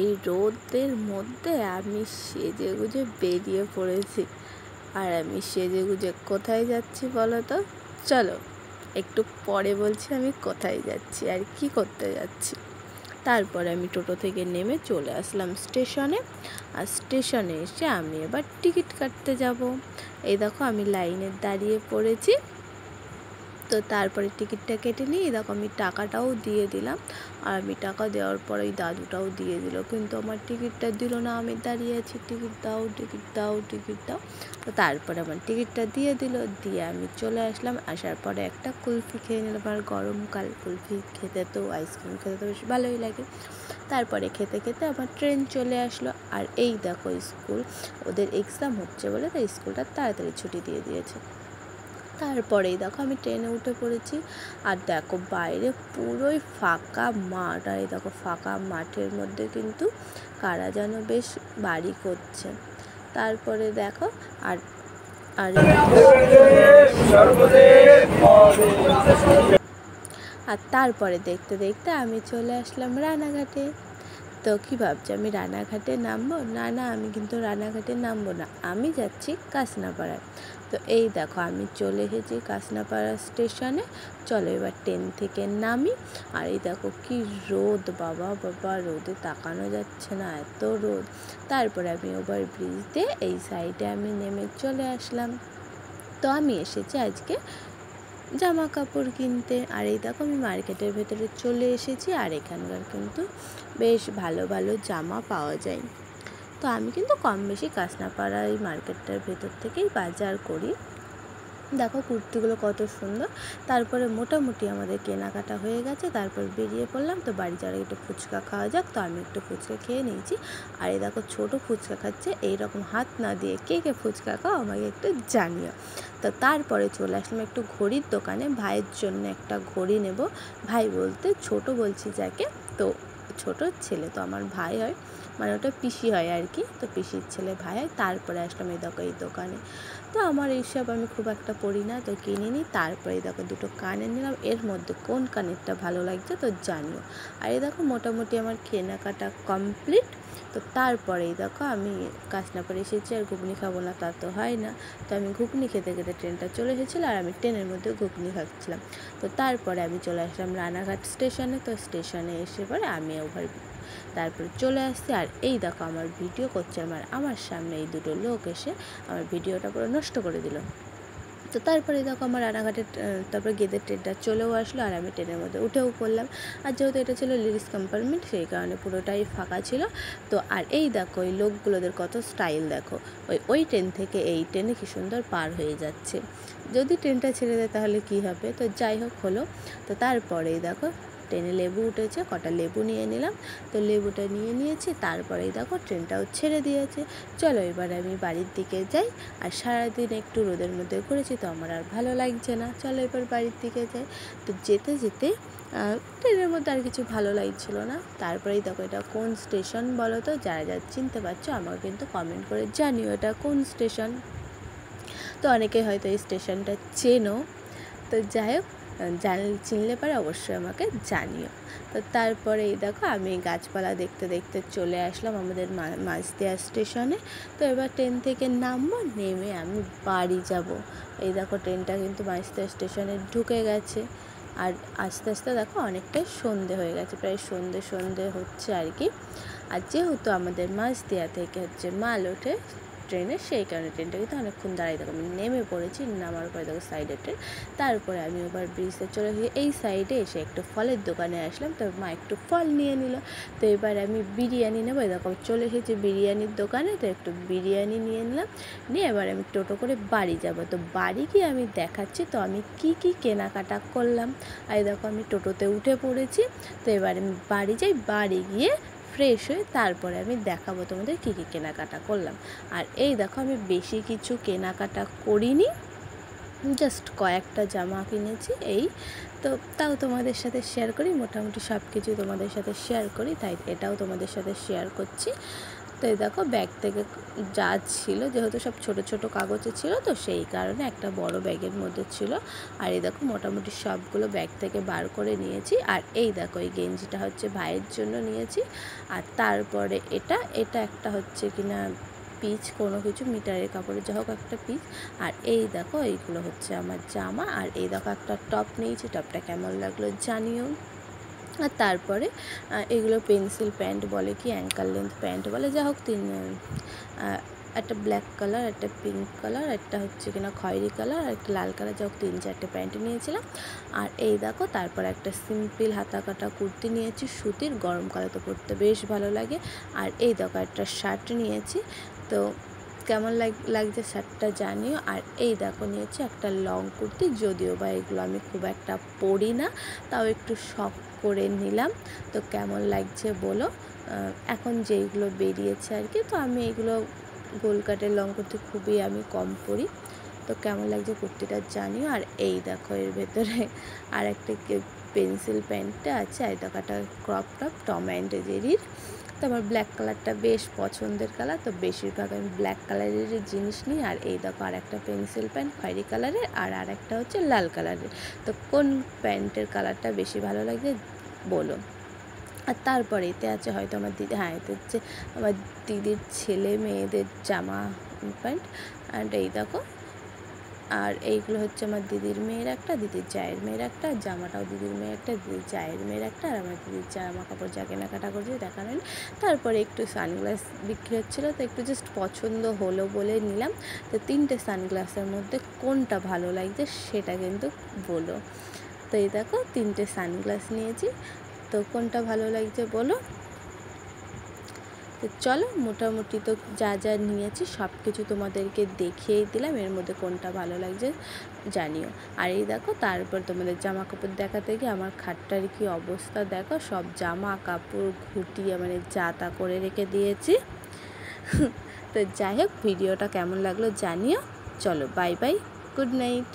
এই রোদের মধ্যে আমি সেজেগুজে বেরিয়ে পড়েছি। আর আমি সেজেগুজে কোথায় যাচ্ছি বলো তো? চলো একটু পরে বলছি আমি কোথায় যাচ্ছি আর কি করতে যাচ্ছি। তারপরে আমি টোটো থেকে নেমে চলে আসলাম স্টেশনে। আর স্টেশনে এসে আমি এবার টিকিট কাটতে যাব। এই দেখো আমি লাইনে দাঁড়িয়ে পড়েছি। তো তারপরে টিকিটটা কেটে নিয়ে দেখো আমি টাকাটাও দিয়ে দিলাম। আর আমি টাকা দেওয়ার পর ওই দাদুটাও দিয়ে দিল, কিন্তু আমার টিকিটটা দিল না। আমি দাঁড়িয়ে আছি, টিকিট দাও, টিকিট দাও, টিকিট দাও। তো তারপরে আমার টিকিটটা দিয়ে দিল, দিয়ে আমি চলে আসলাম। আসার পরে একটা কুলফি খেয়ে নিলাম। আর গরমকাল কুলফি খেতে তো, আইসক্রিম খেতে তো বেশ ভালোই লাগে। তারপরে খেতে খেতে আমার ট্রেন চলে আসলো। আর এই দেখো স্কুল, ওদের এক্সাম হচ্ছে বলে তাই স্কুলটা তাড়াতাড়ি ছুটি দিয়ে দিয়েছে। তারপরেই দেখো আমি ট্রেনে উঠে পড়েছি। আর দেখো বাইরে পুরোই ফাঁকা মাঠ। আর এই দেখো ফাঁকা মাঠের মধ্যে কিন্তু কারা যেন বেশ বাড়ি করছে। তারপরে দেখো আর আর আর তারপরে দেখতে দেখতে আমি চলে আসলাম রানাঘাটে। তো কী ভাবছি আমি রানাঘাটে নামবো? না না, আমি কিন্তু রানাঘাটে নামবো না, আমি যাচ্ছি কাঁচনাপাড়ায়। তো এই দেখো আমি চলে এসেছি কাঁচনাপাড়া স্টেশনে। চলো এবার ট্রেন থেকে নামি। আর এই দেখো কি রোদ, বাবা বাবা, রোদে তাকানো যাচ্ছে না, এত রোদ। তারপরে আমি ওভার ব্রিজ দিয়ে এই সাইডে আমি নেমে চলে আসলাম। তো আমি এসেছি আজকে জামা কাপড় কিনতে। আর এই দেখো আমি মার্কেটের ভেতরে চলে এসেছি। আর এখানকার কিন্তু বেশ ভালো ভালো জামা পাওয়া যায়। তো আমি কিন্তু কম বেশি কাঁচনাপাড়া এই মার্কেটটার ভেতর থেকেই বাজার করি। দেখো কুর্তিগুলো কত সুন্দর। তারপরে মোটামুটি আমাদের কেনাকাটা হয়ে গেছে, তারপর বেরিয়ে পড়লাম। তো বাড়ি যাওয়ার একটু ফুচকা খাওয়া যাক, তো আমি একটু ফুচকা খেয়ে নিয়েছি। আর এই দেখো ছোটো ফুচকা খাচ্ছে। এইরকম হাত না দিয়ে কে কে ফুচকা খাও আমাকে একটু জানিও। তো তারপরে চলে আসলাম একটু ঘড়ির দোকানে, ভাইয়ের জন্য একটা ঘড়ি নেব। ভাই বলতে ছোট বলছি যাকে, তো ছোট ছেলে তো আমার ভাই হয়, মানে ওটা পিসি হয় আর কি। তো পিসির ছেলে ভাই হয়। তারপরে আসলাম এই দেখো এই দোকানে। তো আমার এইসব আমি খুব একটা পড়ি না, তো কিনিনি। তারপরে দেখো দুটো কানের নিলাম, এর মধ্যে কোন কানেরটা ভালো লাগছে তো জানিও। আর এই দেখো মোটামুটি আমার কেনাকাটা কমপ্লিট। তো তারপরেই দেখো আমি কাঁচনাপাড়ে এসেছি। আর ঘুগনি খাবো না তা তো হয় না, তো আমি ঘুগনি খেতে খেতে ট্রেনটা চলে এসেছিলো। আর আমি ট্রেনের মধ্যে ঘুগনি খাচ্ছিলাম। তো তারপরে আমি চলে আসলাম রানাঘাট স্টেশনে। তো স্টেশনে এসে পরে আমি ওভার তারপরে চলে আসছি। আর এই দেখো আমার ভিডিও করছে আমার সামনে এই দুটো লোক এসে আমার ভিডিওটা পুরো নষ্ট করে দিল। তো তারপরে দেখো আমার রানাঘাটের তারপরে গেদের ট্রেনটা চলেও আসলো। আর আমি ট্রেনের মধ্যে উঠেও পড়লাম। আর যেহেতু এটা ছিল লেডিস কম্পার্টমেন্ট, সেই কারণে পুরোটাই ফাঁকা ছিল। তো আর এই দেখো ওই লোকগুলোদের কত স্টাইল দেখো, ওই ট্রেন থেকে এই ট্রেনে কী সুন্দর পার হয়ে যাচ্ছে। যদি ট্রেনটা ছেড়ে দেয় তাহলে কি হবে, তো যাই হোক হলো। তো তারপরেই দেখো ট্রেনে লেবু উঠেছে, কটা লেবু নিয়ে নিলাম। তো লেবুটা নিয়ে নিয়েছি। তারপরেই দেখো ট্রেনটাও ছেড়ে দিয়েছে। চলো এবার আমি বাড়ির দিকে যাই। আর সারাদিন একটু রোদের মধ্যে ঘুরেছি, তো আমার আর ভালো লাগছে না, চলো এবার বাড়ির দিকে যাই। তো যেতে যেতে ট্রেনের মধ্যে আর কিছু ভালো লাগছিল না। তারপরেই দেখো এটা কোন স্টেশন বলো তো? যারা যারা চিনতে পারছো আমাকে কিন্তু কমেন্ট করে জানিও এটা কোন স্টেশন। তো অনেকে হয়তো এই স্টেশনটা চেনো। তো যাই হোক, চিনলে পারে অবশ্যই আমাকে জানিও। তো তারপরে এই দেখো আমি গাছপালা দেখতে দেখতে চলে আসলাম আমাদের মাঝদিয়া স্টেশনে। তো এবার ট্রেন থেকে নামবো, নেমে আমি বাড়ি যাব। এই দেখো ট্রেনটা কিন্তু মাঝদিয়া স্টেশনে ঢুকে গেছে। আর আস্তে আস্তে দেখো অনেকটাই সন্ধে হয়ে গেছে, প্রায় সন্ধে হচ্ছে আর কি। আর যেহেতু আমাদের মাঝদিয়া থেকে হচ্ছে মাল ওঠে ট্রেনে, সেই কারণে ট্রেনটা কিন্তু অনেকক্ষণ দাঁড়িয়ে দেখো আমি নেমে পড়েছি। নামার পরে দেখো সাইডে ট্রেন। তারপরে আমি ওভার ব্রিজে চলে গিয়ে এই সাইডে এসে একটু ফলের দোকানে আসলাম। তো মা একটু ফল নিয়ে নিল। তো এবার আমি বিরিয়ানি নেবো, দেখো চলে এসেছি বিরিয়ানির দোকানে। তো একটু বিরিয়ানি নিয়ে নিলাম, নিয়ে এবার আমি টোটো করে বাড়ি যাব। তো বাড়ি গিয়ে আমি দেখাচ্ছি তো আমি কি কি কেনাকাটা করলাম। আর দেখো আমি টোটোতে উঠে পড়েছি। তো এবার আমি বাড়ি যাই, বাড়ি গিয়ে ফ্রেশ হয়ে তারপরে আমি দেখাবো তোমাদের কী কী কেনাকাটা করলাম। আর এই দেখো আমি বেশি কিছু কেনাকাটা করিনি, জাস্ট কয়েকটা জামা কিনেছি এই। তো তাও তোমাদের সাথে শেয়ার করি, মোটামুটি সব কিছু তোমাদের সাথে শেয়ার করি, তাই এটাও তোমাদের সাথে শেয়ার করছি। তো এই দেখো ব্যাগ থেকে যা ছিল, যেহেতু সব ছোট ছোট কাগজে ছিল তো সেই কারণে একটা বড় ব্যাগের মধ্যে ছিল। আর এই দেখো মোটামুটি সবগুলো ব্যাগ থেকে বার করে নিয়েছি। আর এই দেখো এই গেঞ্জিটা হচ্ছে ভাইয়ের জন্য নিয়েছি। আর তারপরে এটা একটা হচ্ছে কিনা পিচ, কোনো কিছু মিটারের কাপড়ে যা হোক একটা পিচ। আর এই দেখো এইগুলো হচ্ছে আমার জামা। আর এই দেখো একটা টপ নিয়েছি, টপটা কেমন লাগলো জানিও। আর তারপরে এগুলো পেন্সিল প্যান্ট বলে কি অ্যাঙ্কাল লেন্থ প্যান্ট বলে, যা হোক একটা ব্ল্যাক কালার, একটা পিঙ্ক কালার, একটা হচ্ছে কিনা খয়েরি কালার, আর একটা লাল কালার, যা হোক 3-4টে প্যান্ট নিয়েছিলাম। আর এই দেখো তারপর একটা সিম্পল হাতা কাটা কুর্তি নিয়েছি সুতির, গরমকালে তো পরতে বেশ ভালো লাগে। আর এই দেখো একটা শার্ট নিয়েছি, তো কেমন লাগছে শার্টটা জানিও। আর এই দেখো নিয়েছি একটা লং কুর্তি, যদিও বা এগুলো আমি খুব একটা পরি না, তাও একটু শখ করে নিলাম। তো কেমন লাগছে বলো। এখন যেইগুলো বেরিয়েছে আর কি, তো আমি এইগুলো গোল কাটের লং কুর্তি খুবই আমি কম পরি। তো কেমন লাগছে কুর্তিটা জানিও। আর এই দেখো এর ভেতরে আর একটা পেন্সিল প্যান্টটা আছে, আর দেখো একটা ক্রপ টপ টম অ্যান্ড জেরির। তো আমার ব্ল্যাক কালারটা বেশ পছন্দের কালার, তো বেশিরভাগ আমি ব্ল্যাক কালারের জিনিস নিই। আর এই দেখো আর একটা পেন্সিল প্যান্ট খয়েরি কালারের, আর একটা হচ্ছে লাল কালারের। তো কোন প্যান্টের কালারটা বেশি ভালো লাগে বলো। আর তারপরে এতে আছে হয়তো আমার দিদি, হ্যাঁ এতে হচ্ছে আমার দিদির ছেলে মেয়েদের জামা প্যান্ট। আর এই দেখো, আর এইগুলো হচ্ছে আমার দিদির মেয়ের একটা, দিদির জায়ের মেয়ের একটা, জামাটাও দিদির মেয়ের একটা, দিদির জায়ের মেয়ের একটা। আর আমার দিদির জামা কাপড় যা কেনাকাটা করছে দেখানো। তারপরে একটু সানগ্লাস বিক্রি হচ্ছিলো, তো একটু জাস্ট পছন্দ হলো বলে নিলাম। তো 3টে সানগ্লাসের মধ্যে কোনটা ভালো লাগছে সেটা কিন্তু বলো। তো এই দেখো 3টে সানগ্লাস নিয়েছি, তো কোনটা ভালো লাগছে বলো। তো চলো মোটামুটি তো যা যা নিয়েছি সব কিছু তোমাদেরকে দেখিয়েই দিলাম, এর মধ্যে কোনটা ভালো লাগছে জানিও। আর এই দেখো তারপর তোমাদের জামা কাপড় দেখাতে গিয়ে আমার খাটটার কি অবস্থা দেখো, সব জামা কাপড় ঘুটিয়ে মানে যা তা করে রেখে দিয়েছি। তো যাই হোক ভিডিওটা কেমন লাগলো জানিও। চলো বাই বাই, গুড নাইট।